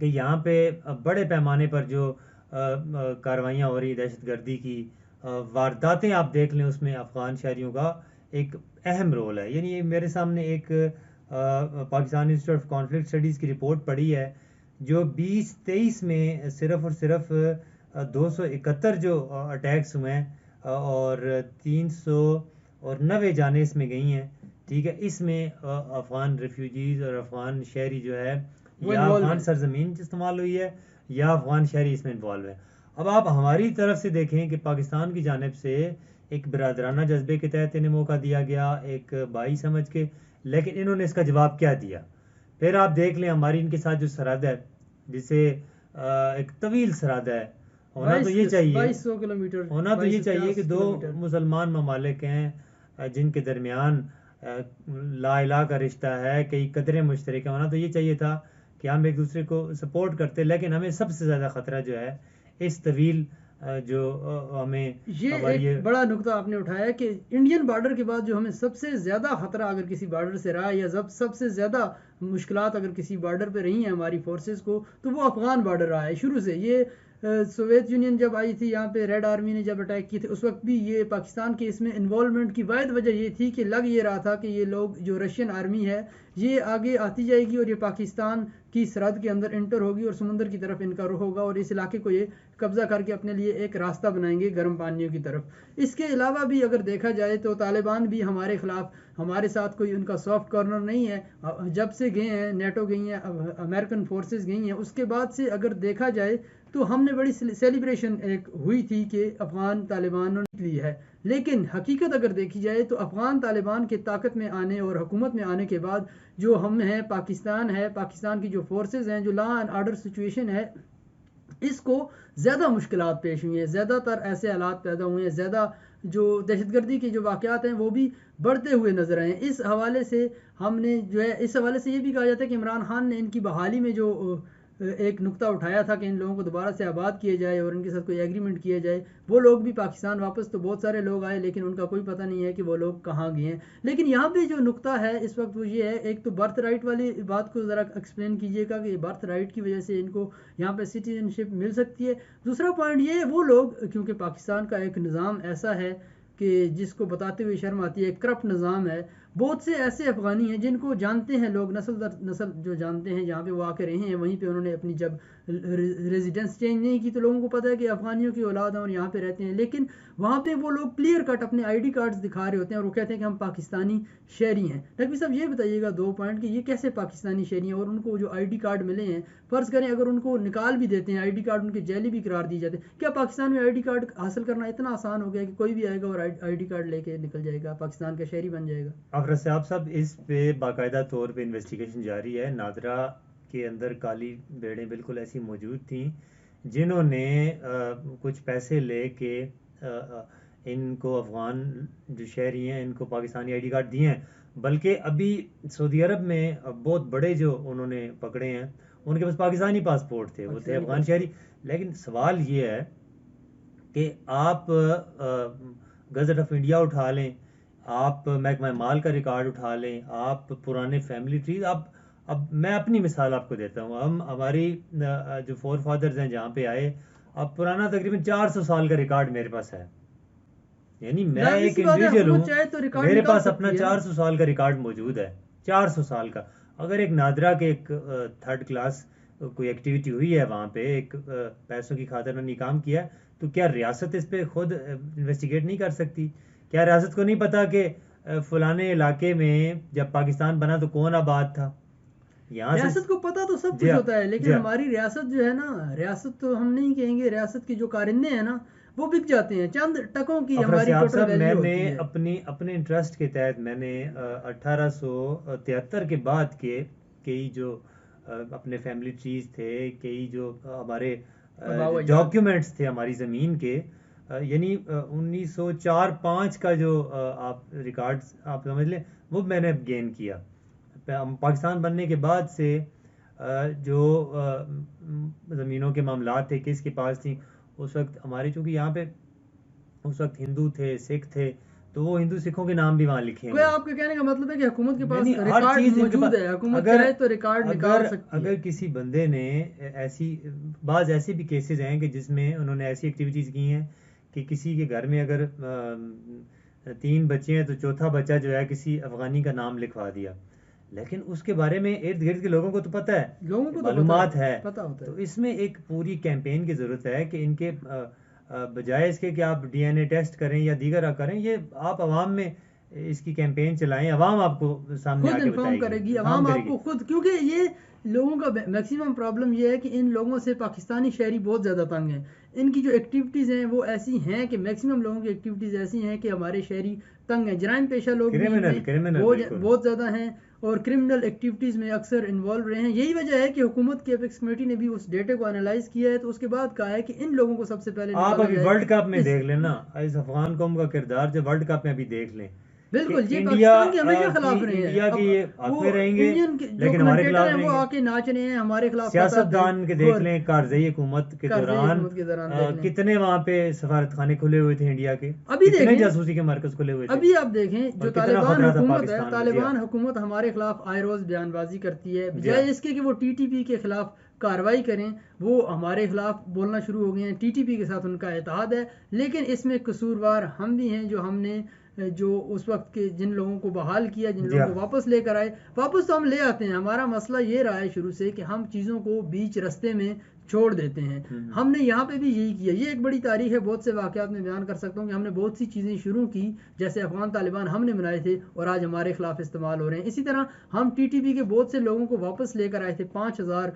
کہ یہاں پہ بڑے پیمانے پر جو کارروائیاں ہو رہی دہشت گردی کی وارداتیں آپ دیکھ لیں، اس میں افغان شہریوں کا ایک اہم رول ہے. یعنی میرے سامنے ایک Pakistan institute of conflict studies کی رپورٹ پڑی ہے جو 2023 میں صرف اور صرف 271 جو اٹیکس ہوئے ہیں اور 390 جانیں اس میں گئی ہیں. ٹھیک ہے، اس میں افغان ریفیوجیز اور افغان شہری جو ہے وہ یا انوالو افغان ہیں. سرزمین استعمال ہوئی ہے یا افغان شہری اس میں انوالو ہے. اب آپ ہماری طرف سے دیکھیں کہ پاکستان کی جانب سے ایک برادرانہ جذبے کے تحت انہیں موقع دیا گیا، ایک بھائی سمجھ کے، لیکن انہوں نے اس کا جواب کیا دیا؟ پھر آپ دیکھ لیں ہماری ان کے ساتھ جو سرحد ہے، جسے ایک طویل سرحد ہے، ہونا تو یہ چاہیے 2200 کلومیٹر، ہونا تو یہ چاہیے کہ 2250 دو کلومیٹر. مسلمان ممالک ہیں جن کے درمیان لا الہ کا رشتہ ہے، کئی قدریں مشترک ہیں. ہونا تو یہ چاہیے تھا کہ ہم ایک دوسرے کو سپورٹ کرتے، لیکن ہمیں سب سے زیادہ خطرہ جو ہے اس طویل جو ہمیں یہ ہماری ایک بڑا نقطہ آپ نے اٹھایا کہ انڈین بارڈر کے بعد جو ہمیں سب سے زیادہ خطرہ اگر کسی بارڈر سے رہا ہے یا سب سے زیادہ مشکلات اگر کسی بارڈر پہ رہی ہیں ہماری فورسز کو، تو وہ افغان بارڈر رہا ہے شروع سے. یہ سوویت یونین جب آئی تھی یہاں پہ، ریڈ آرمی نے جب اٹیک کی تھی، اس وقت بھی یہ پاکستان کے اس میں انوالومنٹ کی واحد وجہ یہ تھی کہ لگ یہ رہا تھا کہ یہ لوگ جو رشین آرمی ہے یہ آگے آتی جائے گی اور یہ پاکستان کی سرحد کے اندر انٹر ہوگی اور سمندر کی طرف ان کا رخ ہوگا اور اس علاقے کو یہ قبضہ کر کے اپنے لیے ایک راستہ بنائیں گے گرم پانیوں کی طرف. اس کے علاوہ بھی اگر دیکھا جائے تو طالبان بھی ہمارے خلاف ہمارے ساتھ کوئی ان کا سافٹ کارنر نہیں ہے. جب سے گئے ہیں نیٹو گئی ہیں، امریکن فورسز گئی ہیں، اس کے بعد سے اگر دیکھا جائے تو ہم نے بڑی سیلیبریشن ایک ہوئی تھی کہ افغان طالبانوں نے لی ہے. لیکن حقیقت اگر دیکھی جائے تو افغان طالبان کے طاقت میں آنے اور حکومت میں آنے کے بعد جو ہم ہیں، پاکستان ہے، پاکستان کی جو فورسز ہیں، جو لا اینڈ آرڈر سچویشن ہے، اس کو زیادہ مشکلات پیش ہوئی ہیں، زیادہ تر ایسے حالات پیدا ہوئے ہیں، زیادہ جو دہشت گردی کے جو واقعات ہیں وہ بھی بڑھتے ہوئے نظر آئے ہیں. اس حوالے سے ہم نے جو ہے، اس حوالے سے یہ بھی کہا جاتا ہے کہ عمران خان نے ان کی بحالی میں جو ایک نقطہ اٹھایا تھا کہ ان لوگوں کو دوبارہ سے آباد کیے جائے اور ان کے ساتھ کوئی ایگریمنٹ کیا جائے، وہ لوگ بھی پاکستان واپس تو بہت سارے لوگ آئے لیکن ان کا کوئی پتہ نہیں ہے کہ وہ لوگ کہاں گئے ہیں. لیکن یہاں پہ جو نقطہ ہے اس وقت وہ یہ ہے، ایک تو برتھ رائٹ والی بات کو ذرا ایکسپلین کیجیے گا کہ برتھ رائٹ کی وجہ سے ان کو یہاں پہ سٹیزن شپ مل سکتی ہے. دوسرا پوائنٹ یہ، وہ لوگ کیونکہ پاکستان کا ایک نظام ایسا ہے کہ جس کو بتاتے ہوئے شرم آتی ہے، ایک کرپٹ نظام ہے. بہت سے ایسے افغانی ہیں جن کو جانتے ہیں لوگ، نسل در نسل جو جانتے ہیں، جہاں پہ وہ آ کے رہے ہیں وہیں پہ انہوں نے اپنی جب ریزیڈنس چینج نہیں کی تو لوگوں کو پتہ ہے کہ افغانیوں کی اولاد ہیں اور یہاں پہ رہتے ہیں. لیکن وہاں پہ وہ لوگ کلیئر کٹ اپنے آئی ڈی کارڈز دکھا رہے ہوتے ہیں اور وہ کہتے ہیں کہ ہم پاکستانی شہری ہیں. نقوی صاحب یہ بتائیے گا 2 پوائنٹ کہ یہ کیسے پاکستانی شہری ہیں اور ان کو جو آئی ڈی کارڈ ملے ہیں، فرض کریں اگر ان کو نکال بھی دیتے ہیں آئی ڈی کارڈ، ان کے جعلی بھی قرار دی جاتے ہیں، کیا پاکستان میں آئی ڈی کارڈ حاصل کرنا اتنا آسان ہو گیا کہ کوئی بھی آئے گا اور آئی ڈی کارڈ لے کے نکل جائے گا، پاکستان کا شہری بن جائے گا؟ افراد صاحب اس پہ باقاعدہ طور پہ انویسٹیگیشن جاری ہے. نادرا کے اندر کالی بیڑیں بالکل ایسی موجود تھیں جنہوں نے کچھ پیسے لے کے ان کو افغان جو شہری ہیں ان کو پاکستانی آئی ڈی کارڈ دیے ہیں. بلکہ ابھی سعودی عرب میں بہت بڑے جو انہوں نے پکڑے ہیں ان کے پاس پاکستانی پاسپورٹ تھے، وہ تھے افغان شہری. لیکن سوال یہ ہے کہ آپ گزٹ آف انڈیا اٹھا لیں، آپ محکمہ مال کا ریکارڈ اٹھا لیں، آپ پرانے فیملی ٹریز، اب میں اپنی مثال آپ کو دیتا ہوں. ہماری جو فور فادرز ہیں جہاں پہ آئے، اب پرانا تقریباً 400 سال کا ریکارڈ میرے پاس ہے. یعنی میں ایک انڈیویجول ہوں، میرے پاس اپنا 400 سال کا ریکارڈ موجود ہے. 400 سال کا. اگر ایک نادرا کے ایک تھرڈ کلاس کوئی ایکٹیویٹی ہوئی ہے وہاں پہ، ایک پیسوں کی خاطر انہوں نے کام کیا ہے، تو کیا ریاست اس پہ خود انویسٹیگیٹ نہیں کر سکتی؟ کیا ریاست کو نہیں پتا کہ فلانے علاقے میں جب پاکستان بنا تو کون آباد تھا؟ یہاں ریاست کو پتا تو سب کچھ ہوتا ہے، لیکن ہماری ریاست جو ہے نا، ریاست تو ہم نہیں کہیں گے، ریاست کے جو کارندے ہیں نا وہ بک جاتے ہیں، چند ٹکوں کی ہماری ٹوٹل ویلیو ہوتی ہے. میں نے اپنے انٹرسٹ کے تحت میں نے 1873 کے بعد کے کئی جو اپنے فیملی ٹریز تھے، کئی جو ہمارے ڈاکیومنٹس تھے ہماری زمین کے، یعنی 1904-05 کا جو آپ ریکارڈز آپ سمجھ لیں، وہ میں نے گین کیا. پاکستان بننے کے بعد سے جو زمینوں کے معاملات تھے کس کے پاس تھیں، اس وقت ہمارے چونکہ یہاں پہ اس وقت ہندو تھے، سکھ تھے، تو وہ ہندو سکھوں کے نام بھی وہاں لکھے کوئی ہیں. آپ کے کہنے کا مطلب ہے کہ حکومت کے پاس یعنی ہر ریکارڈ چیز ان کے موجود پاس. ہے، حکومت اگر چاہے تو ریکارڈ نکال سکتی ہے. اگر کسی بندے نے بعض ایسے بھی کیسز ہیں کہ جس میں انہوں نے ایسی ایکٹیویٹیز کی ہیں کہ کسی کے گھر میں اگر 3 بچے ہیں تو چوتھا بچہ جو ہے کسی افغانی کا نام لکھوا دیا، لیکن اس کے بارے میں ارد گرد کے لوگوں کو تو پتہ ہے، لوگوں کو تو معلومات ہے. پتہ ہوتا تو ہے. اس میں ایک پوری کیمپین کی ضرورت ہے کہ ان کے بجائے اس کے کہ آپ ڈی این اے ٹیسٹ کریں یا دیگر کریں، یہ آپ عوام میں اس کی کیمپین چلائیں، عوام آپ کو سامنے خود آ کے انفارم کرے گی عوام آپ کو خود، کیونکہ یہ لوگوں کا میکسیمم پرابلم یہ ہے کہ ان لوگوں سے پاکستانی شہری بہت زیادہ تنگ ہیں. ان کی جو ایکٹیویٹیز ہیں وہ ایسی ہیں کہ میکسیمم لوگوں کی ایکٹیویٹیز ایسی ہیں کہ ہمارے شہری تنگ ہیں. جرائم پیشہ لوگ بھی ان میں بہت زیادہ ہیں اور کرمنل ایکٹیویٹیز میں اکثر انوالو رہے ہیں. یہی وجہ ہے کہ حکومت کی اپیکس کمیٹی نے بھی اس ڈیٹے کو انالائز کیا ہے، تو اس کے بعد کہا ہے کہ ان لوگوں کو سب سے پہلے آپ ابھی ورلڈ کپ میں دیکھ لیں نا، اس افغان قوم کا کردار جو ورلڈ کپ میں ابھی دیکھ لیں. بالکل یہ پاکستان کے ہمیشہ خلاف رہے ہیں. انڈیا کی حق میں رہیں گے لیکن ہمارے خلاف ہیں، وہ آ کے ناچ رہے ہیں ہمارے خلاف. سیاستدان کے دیکھ لیں کارزئی حکومت کے دوران کتنے وہاں پہ سفارت خانے کھلے ہوئے تھے انڈیا کے، کتنے جاسوسی کے مرکز کھلے ہوئے تھے. ابھی آپ دیکھیں جو طالبان حکومت ہے، طالبان حکومت ہمارے خلاف آئے روز بیان بازی کرتی ہے، بجائے اس کے کہ وہ ٹی ٹی پی کے خلاف کارروائی کریں وہ ہمارے خلاف بولنا شروع ہو گئے ہیں. ٹی ٹی پی کے ساتھ ان کا اتحاد ہے، لیکن اس میں قصوروار ہم بھی ہیں جو ہم نے جو اس وقت کے جن لوگوں کو بحال کیا، جن لوگوں کو واپس لے کر آئے. واپس تو ہم لے آتے ہیں، ہمارا مسئلہ یہ رہا ہے شروع سے کہ ہم چیزوں کو بیچ رستے میں چھوڑ دیتے ہیں. ہم نے یہاں پہ بھی یہی کیا. یہ ایک بڑی تاریخ ہے، بہت سے واقعات میں بیان کر سکتا ہوں کہ ہم نے بہت سی چیزیں شروع کی، جیسے افغان طالبان ہم نے بنائے تھے اور آج ہمارے خلاف استعمال ہو رہے ہیں. اسی طرح ہم ٹی ٹی پی کے بہت سے لوگوں کو واپس لے کر آئے تھے. 5000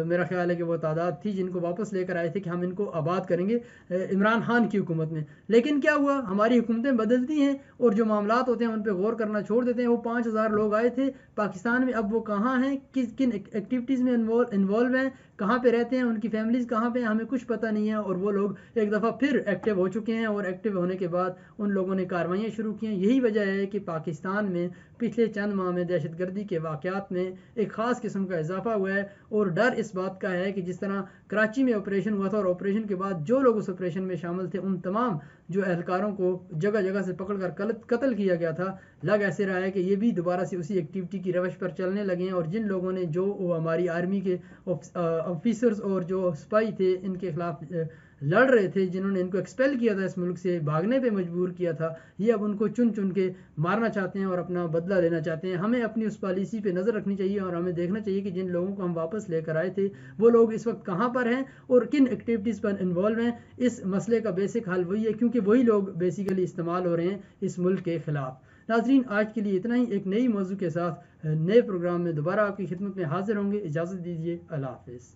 میرا خیال ہے کہ وہ تعداد تھی جن کو واپس لے کر آئے تھے کہ ہم ان کو آباد کریں گے عمران خان کی حکومت میں. لیکن کیا ہوا، ہماری حکومتیں بدلتی ہیں اور جو معاملات ہوتے ہیں ان پہ غور کرنا چھوڑ دیتے ہیں. وہ 5000 لوگ آئے تھے پاکستان میں، اب وہ کہاں ہیں، کن ایکٹیویٹیز میں انوالو ہیں، کہاں پہ رہتے ہیں، ان کی فیملیز کہاں پہ ہیں، ہمیں کچھ پتہ نہیں ہے. اور وہ لوگ ایک دفعہ پھر ایکٹیو ہو چکے ہیں اور ایکٹیو ہونے کے بعد ان لوگوں نے کارروائیاں شروع کی ہیں. یہی وجہ ہے کہ پاکستان میں پچھلے چند ماہ میں دہشت گردی کے واقعات میں ایک خاص قسم کا اضافہ ہوا ہے. اور ڈر اس بات کا ہے کہ جس طرح کراچی میں آپریشن ہوا تھا اور آپریشن کے بعد جو لوگ اس آپریشن میں شامل تھے ان تمام جو اہلکاروں کو جگہ جگہ سے پکڑ کر قتل کیا گیا تھا، لگ ایسے رہا ہے کہ یہ بھی دوبارہ سے اسی ایکٹیویٹی کی روش پر چلنے لگے ہیں. اور جن لوگوں نے جو ہماری آرمی کے آفیسرز اور جو سپاہی تھے ان کے خلاف لڑ رہے تھے، جنہوں نے ان کو ایکسپیل کیا تھا، اس ملک سے بھاگنے پہ مجبور کیا تھا، یہ اب ان کو چن چن کے مارنا چاہتے ہیں اور اپنا بدلہ لینا چاہتے ہیں. ہمیں اپنی اس پالیسی پہ نظر رکھنی چاہیے اور ہمیں دیکھنا چاہیے کہ جن لوگوں کو ہم واپس لے کر آئے تھے وہ لوگ اس وقت کہاں پر ہیں اور کن ایکٹیویٹیز پر انوالو ہیں. اس مسئلے کا بیسک حل وہی ہے، کیونکہ وہی لوگ بیسیکلی استعمال ہو رہے ہیں اس ملک کے خلاف. ناظرین، آج کے لیے اتنا ہی. ایک نئی موضوع کے ساتھ نئے پروگرام میں دوبارہ آپ کی خدمت میں حاضر ہوں گے. اجازت دیجیے، اللہ حافظ.